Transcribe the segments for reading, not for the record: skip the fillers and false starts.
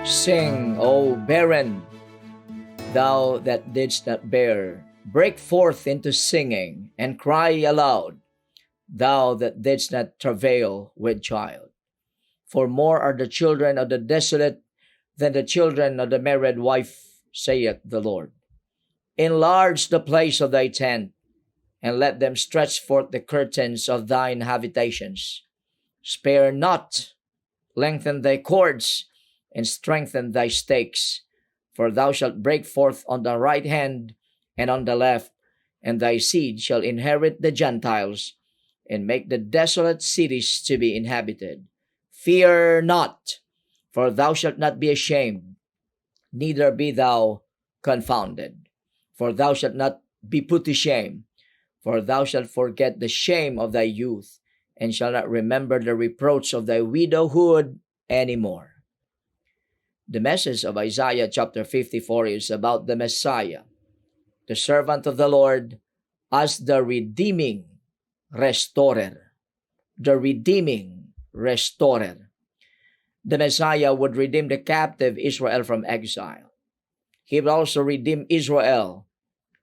Sing, O barren, thou that didst not bear, break forth into singing, and cry aloud, thou that didst not travail with child. For more are the children of the desolate than the children of the married wife, saith the Lord. Enlarge the place of thy tent, and let them stretch forth the curtains of thine habitations. Spare not, lengthen thy cords, and strengthen thy stakes. For thou shalt break forth on the right hand and on the left, and thy seed shall inherit the Gentiles, and make the desolate cities to be inhabited. Fear not, for thou shalt not be ashamed, neither be thou confounded. For thou shalt not be put to shame, for thou shalt forget the shame of thy youth, and shalt not remember the reproach of thy widowhood any more. The message of Isaiah chapter 54 is about the Messiah, the servant of the Lord, as the redeeming restorer. The redeeming restorer. The Messiah would redeem the captive Israel from exile. He would also redeem Israel,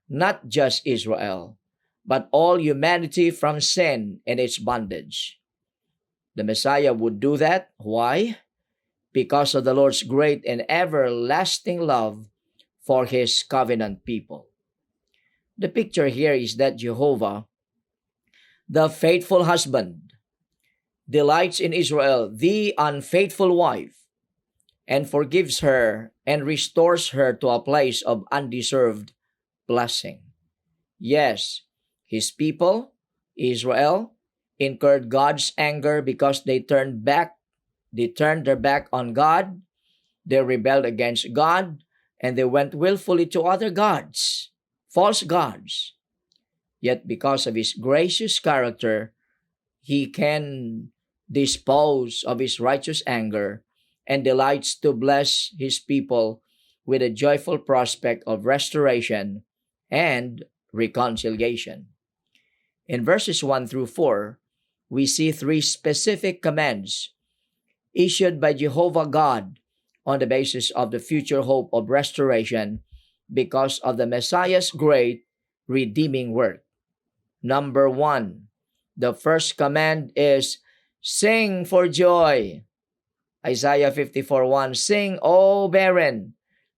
not just Israel, but all humanity from sin and its bondage. The Messiah would do that. Why? Because of the Lord's great and everlasting love for His covenant people. The picture here is that Jehovah, the faithful husband, delights in Israel, the unfaithful wife, and forgives her and restores her to a place of undeserved blessing. Yes, His people, Israel, incurred God's anger because they turned their back on God, they rebelled against God, and they went willfully to other gods, false gods. Yet because of His gracious character, He can dispose of His righteous anger and delights to bless His people with a joyful prospect of restoration and reconciliation. In verses 1 through 4, we see three specific commands issued by Jehovah God on the basis of the future hope of restoration because of the Messiah's great redeeming work. Number 1, the first command is, sing for joy. Isaiah 54:1, sing, O barren,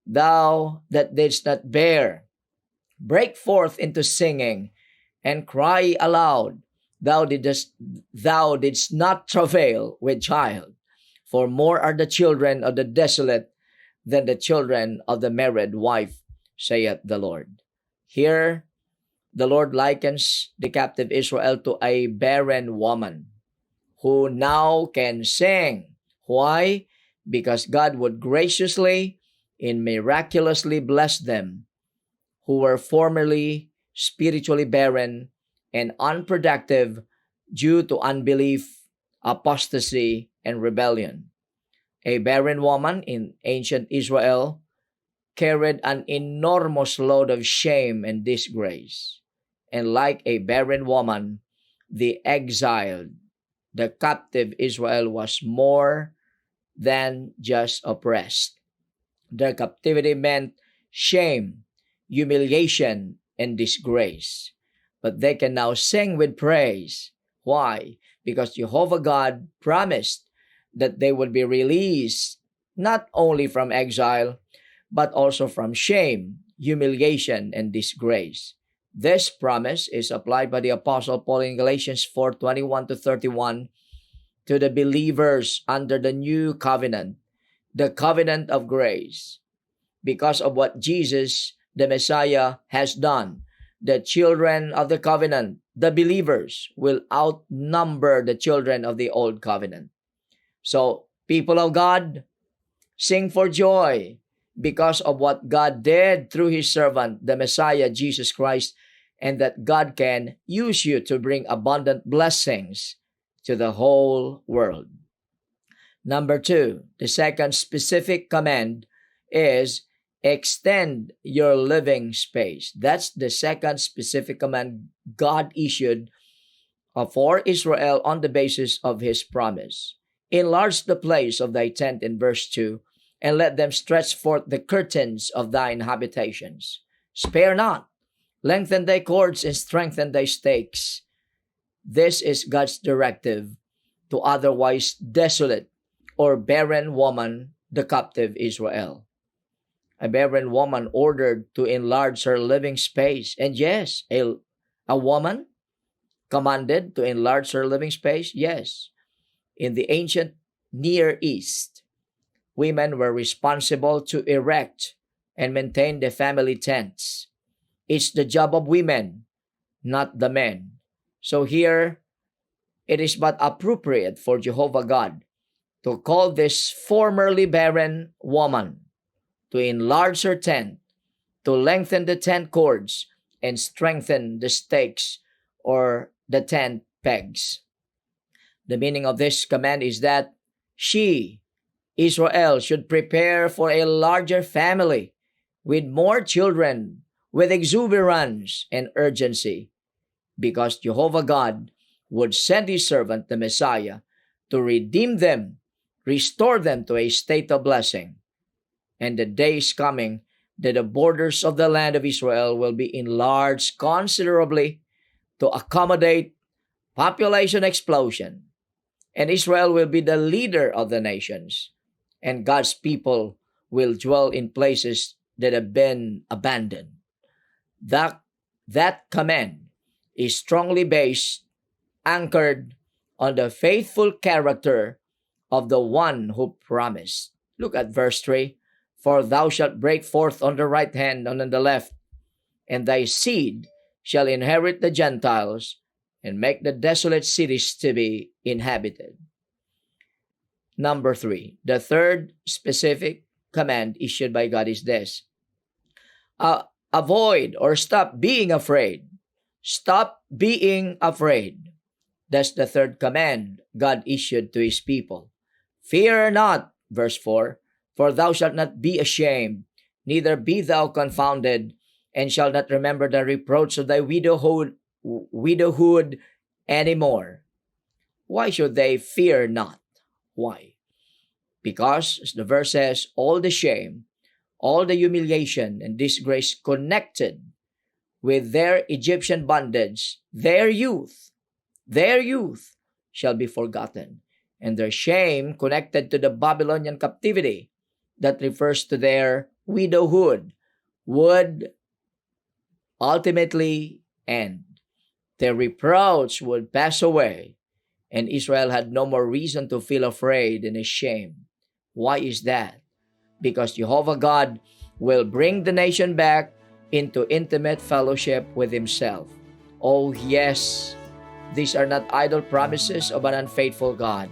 thou that didst not bear. Break forth into singing, and cry aloud, thou didst not travail with child. For more are the children of the desolate than the children of the married wife, saith the Lord. Here, the Lord likens the captive Israel to a barren woman who now can sing. Why? Because God would graciously and miraculously bless them who were formerly spiritually barren and unproductive due to unbelief, apostasy, and rebellion. A barren woman in ancient Israel carried an enormous load of shame and disgrace. And like a barren woman, the exiled, the captive Israel was more than just oppressed. Their captivity meant shame, humiliation, and disgrace. But they can now sing with praise. Why? Because Jehovah God promised that they would be released not only from exile, but also from shame, humiliation, and disgrace. This promise is applied by the Apostle Paul in Galatians 4:21-31 to the believers under the new covenant, the covenant of grace. Because of what Jesus, the Messiah, has done, the children of the covenant, the believers, will outnumber the children of the old covenant. So, people of God, sing for joy because of what God did through His servant, the Messiah, Jesus Christ, and that God can use you to bring abundant blessings to the whole world. Number 2, the second specific command is extend your living space. That's the second specific command God issued for Israel on the basis of His promise. Enlarge the place of thy tent in verse 2, and let them stretch forth the curtains of thine habitations. Spare not, lengthen thy cords and strengthen thy stakes. This is God's directive to otherwise desolate or barren woman, the captive Israel. A barren woman ordered to enlarge her living space. And yes, a woman commanded to enlarge her living space? Yes. In the ancient Near East, women were responsible to erect and maintain the family tents. It's the job of women, not the men. So here, it is but appropriate for Jehovah God to call this formerly barren woman to enlarge her tent, to lengthen the tent cords, and strengthen the stakes or the tent pegs. The meaning of this command is that she, Israel, should prepare for a larger family with more children, with exuberance and urgency, because Jehovah God would send his servant, the Messiah, to redeem them, restore them to a state of blessing. And the day is coming that the borders of the land of Israel will be enlarged considerably to accommodate population explosion. And Israel will be the leader of the nations. And God's people will dwell in places that have been abandoned. That command is strongly based, anchored on the faithful character of the one who promised. Look at verse 3. For thou shalt break forth on the right hand and on the left, and thy seed shall inherit the Gentiles, and make the desolate cities to be inhabited. Number 3, the third specific command issued by God is this. Avoid or stop being afraid. Stop being afraid. That's the third command God issued to his people. Fear not, verse 4, for thou shalt not be ashamed, neither be thou confounded, and shalt not remember the reproach of thy widowhood anymore. Why should they fear not? Why? Because, as the verse says, all the shame, all the humiliation and disgrace connected with their Egyptian bondage, their youth shall be forgotten. And their shame connected to the Babylonian captivity that refers to their widowhood would ultimately end. Their reproach would pass away, and Israel had no more reason to feel afraid and ashamed. Why is that? Because Jehovah God will bring the nation back into intimate fellowship with himself. Oh yes, these are not idle promises of an unfaithful God.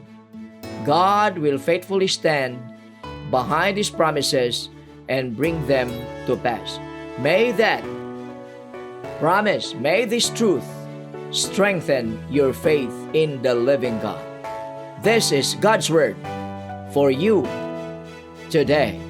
God will faithfully stand behind his promises and bring them to pass. May that promise, may this truth strengthen your faith in the living God. This is God's word for you today.